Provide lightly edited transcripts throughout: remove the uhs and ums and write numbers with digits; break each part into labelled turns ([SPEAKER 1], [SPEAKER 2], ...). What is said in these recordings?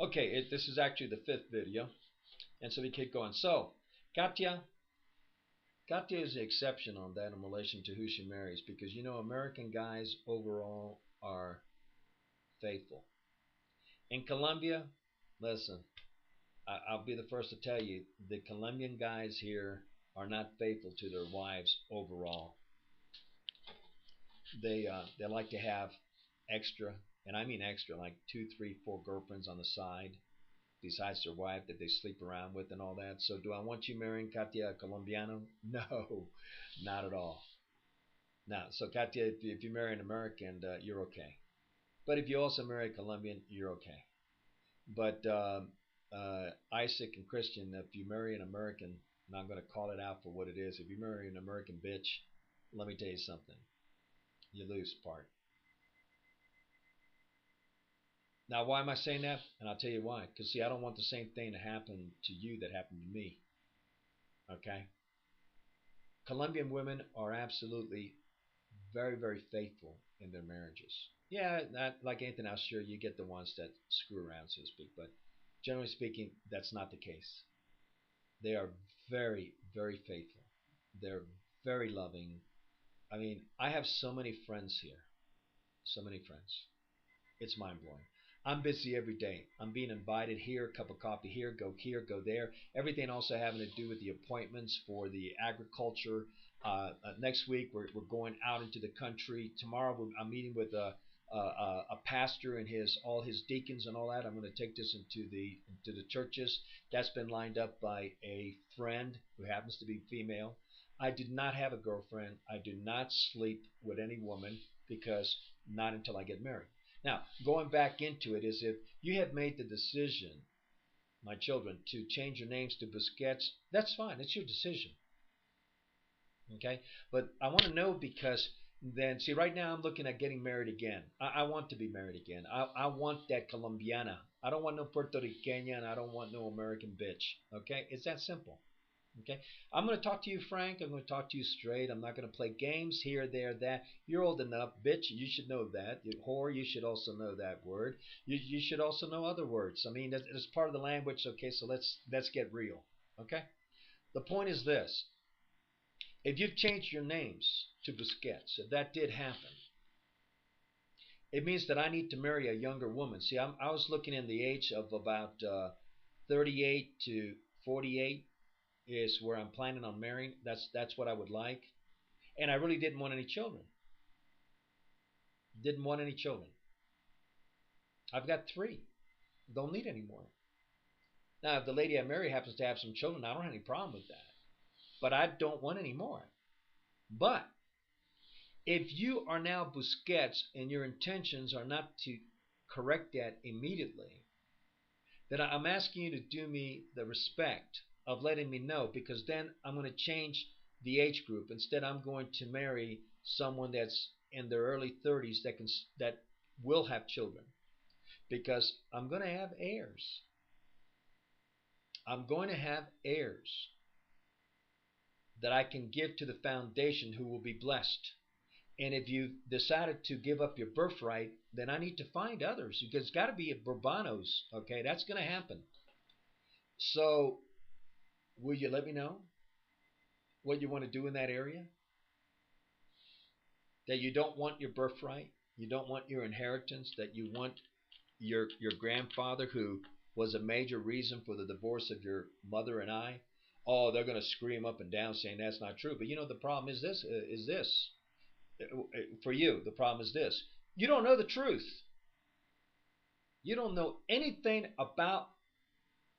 [SPEAKER 1] Okay, this is actually the fifth video, and so we keep going. So, Katya, Katya is the exception on that in relation to who she marries because American guys overall are faithful. In Colombia, listen, I'll be the first to tell you the Colombian guys here are not faithful to their wives overall. They like to have extra, and I mean extra, like two, three, four girlfriends on the side besides their wife that they sleep around with and all that. So, do I want you marrying Katia Colombiano? No, not at all. No. So, Katia, if you marry an American, you're okay. But if you also marry a Colombian, you're okay. But Isaac and Kristtian, if you marry an American, and I'm going to call it out for what it is, if you marry an American bitch, let me tell you something. You lose part. Now, why am I saying that? And I'll tell you why. Because, see, I don't want the same thing to happen to you that happened to me. Okay? Colombian women are absolutely very, very faithful in their marriages. Yeah, not like anything else, sure, you get the ones that screw around, so to speak. But generally speaking, that's not the case. They are very, very faithful. They're very loving. I mean, I have so many friends here. So many friends. It's mind blowing. I'm busy every day. I'm being invited here, cup of coffee here, go there. Everything also having to do with the appointments for the agriculture. Next week we're going out into the country. Tomorrow I'm meeting with a pastor and his all his deacons and all that. I'm going to take this into the churches. That's been lined up by a friend who happens to be female. I did not have a girlfriend. I do not sleep with any woman because not until I get married. Now, going back into it is if you have made the decision, my children, to change your names to Busquets, that's fine. It's your decision. Okay? But I want to know because then, see, right now I'm looking at getting married again. I want to be married again. I want that Colombiana. I don't want no Puerto Rican and I don't want no American bitch. Okay? It's that simple. Okay, I'm going to talk to you frank. I'm going to talk to you straight. I'm not going to play games here, there, that. You're old enough, bitch. You should know that. Whore, you should also know that word. You should also know other words. I mean, that's part of the language. Okay, so let's get real. Okay, the point is this: if you've changed your names to Busquets, if that did happen, it means that I need to marry a younger woman. See, I was looking in the age of about 38 to 48 is where I'm planning on marrying. That's what I would like. And I really didn't want any children. Didn't want any children. I've got three. Don't need any more. Now, if the lady I marry happens to have some children, I don't have any problem with that. But I don't want any more. But if you are now Busquets and your intentions are not to correct that immediately, then I'm asking you to do me the respect of letting me know because then I'm going to change the age group. Instead, I'm going to marry someone that's in their early 30s that will have children because I'm going to have heirs. I'm going to have heirs that I can give to the foundation who will be blessed. And if you decided to give up your birthright, then I need to find others because it's got to be a Burbanos. Okay, that's going to happen. So, will you let me know what you want to do in that area? That you don't want your birthright, you don't want your inheritance, that you want your grandfather who was a major reason for the divorce of your mother and I. Oh, they're going to scream up and down saying that's not true. But the problem is this for you. The problem is this: you don't know the truth. You don't know anything about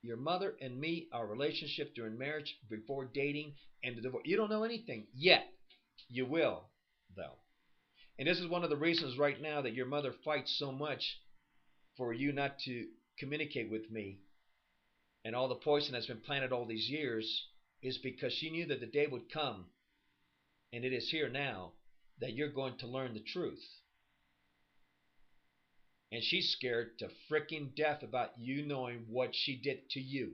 [SPEAKER 1] your mother and me, our relationship during marriage, before dating, and the divorce. You don't know anything yet. You will, though. And this is one of the reasons right now that your mother fights so much for you not to communicate with me. And all the poison that's been planted all these years is because she knew that the day would come, and it is here now, that you're going to learn the truth. And she's scared to fricking death about you knowing what she did to you.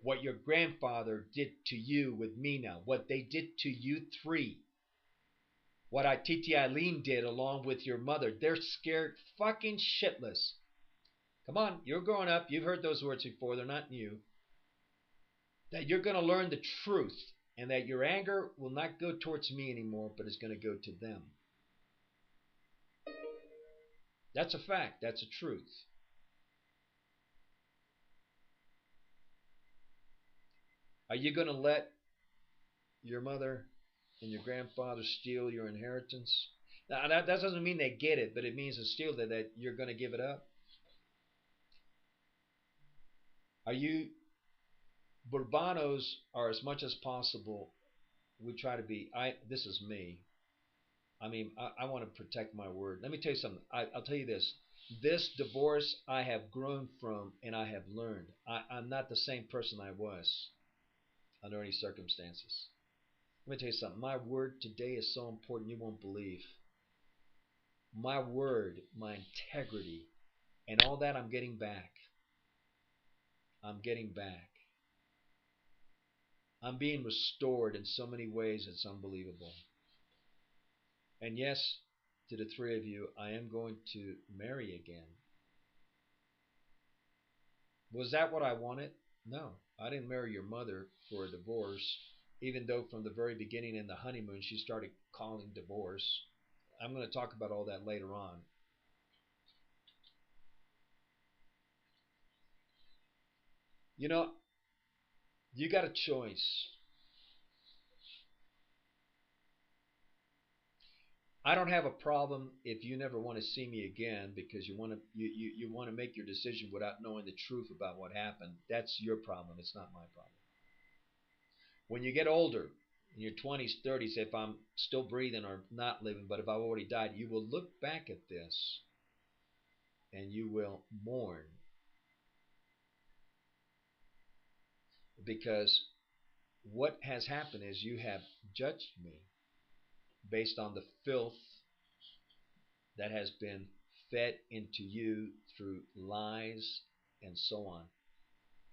[SPEAKER 1] What your grandfather did to you with Mina. What they did to you three. What Titi Eileen did along with your mother. They're scared fucking shitless Come on, you're growing up. You've heard those words before. They're not new. That you're going to learn the truth and that your anger will not go towards me anymore, but it's going to go to them. That's a fact. That's a truth. Are you going to let your mother and your grandfather steal your inheritance? Now, that doesn't mean they get it, but it means to steal that you're going to give it up. Are you Burbanos are as much as possible. We try to be. This is me. I mean, I want to protect my word. Let me tell you something. I'll tell you this. This divorce I have grown from and I have learned. I'm not the same person I was under any circumstances. Let me tell you something. My word today is so important you won't believe. My word, my integrity, and all that I'm getting back. I'm getting back. I'm being restored in so many ways it's unbelievable. And yes, to the three of you, I am going to marry again. Was that what I wanted? No. I didn't marry your mother for a divorce, even though from the very beginning in the honeymoon she started calling divorce. I'm going to talk about all that later on. You know, you got a choice. I don't have a problem if you never want to see me again because you want to make your decision without knowing the truth about what happened. That's your problem. It's not my problem. When you get older, in your 20s, 30s, if I'm still breathing or not living, but if I've already died, you will look back at this and you will mourn because what has happened is you have judged me based on the filth that has been fed into you through lies and so on.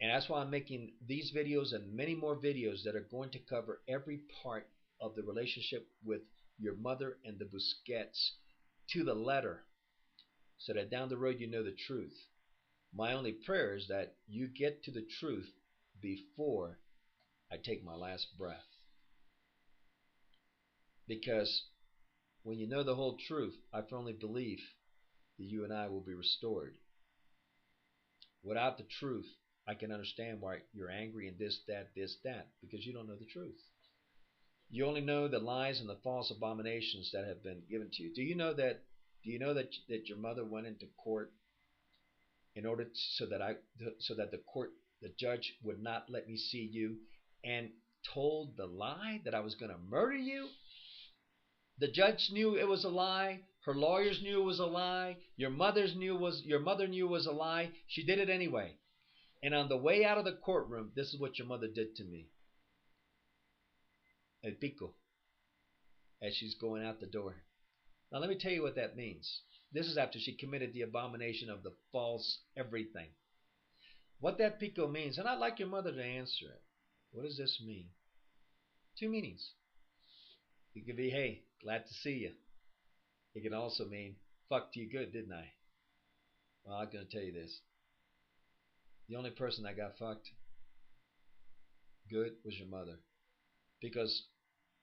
[SPEAKER 1] And that's why I'm making these videos and many more videos that are going to cover every part of the relationship with your mother and the Busquets to the letter so that down the road you know the truth. My only prayer is that you get to the truth before I take my last breath. Because when you know the whole truth, I firmly believe that you and I will be restored. Without the truth, I can understand why you're angry and this, that, because you don't know the truth. You only know the lies and the false abominations that have been given to you. Do you know that? Do you know that your mother went into court in order so that the judge would not let me see you, and told the lie that I was going to murder you? The judge knew it was a lie. Her lawyers knew it was a lie. Your mother knew it was a lie. She did it anyway. And on the way out of the courtroom, this is what your mother did to me. El pico. As she's going out the door. Now let me tell you what that means. This is after she committed the abomination of the false everything. What that pico means, and I'd like your mother to answer it. What does this mean? Two meanings. It could be, hey, glad to see you. It can also mean, fucked you good, didn't I? Well, I'm going to tell you this. The only person that got fucked good was your mother. Because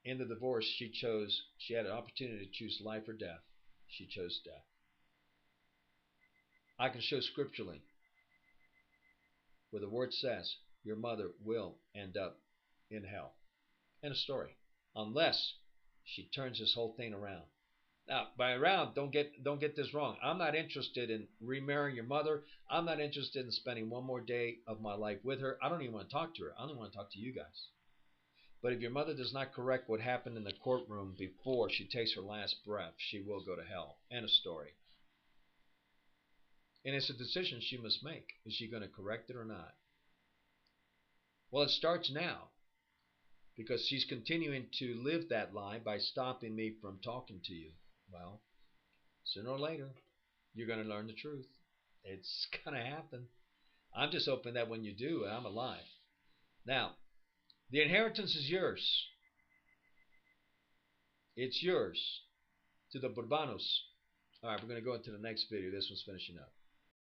[SPEAKER 1] in the divorce, she had an opportunity to choose life or death. She chose death. I can show scripturally where the word says your mother will end up in hell. End of story. Unless she turns this whole thing around. Now, by around, don't get this wrong. I'm not interested in remarrying your mother. I'm not interested in spending one more day of my life with her. I don't even want to talk to her. I only want to talk to you guys. But if your mother does not correct what happened in the courtroom before she takes her last breath, she will go to hell. End of story. And it's a decision she must make. Is she going to correct it or not? Well, it starts now. Because she's continuing to live that lie by stopping me from talking to you. Well, sooner or later, you're going to learn the truth. It's going to happen. I'm just hoping that when you do, I'm alive. Now, the inheritance is yours. It's yours to the Burbanos. All right, we're going to go into the next video. This one's finishing up.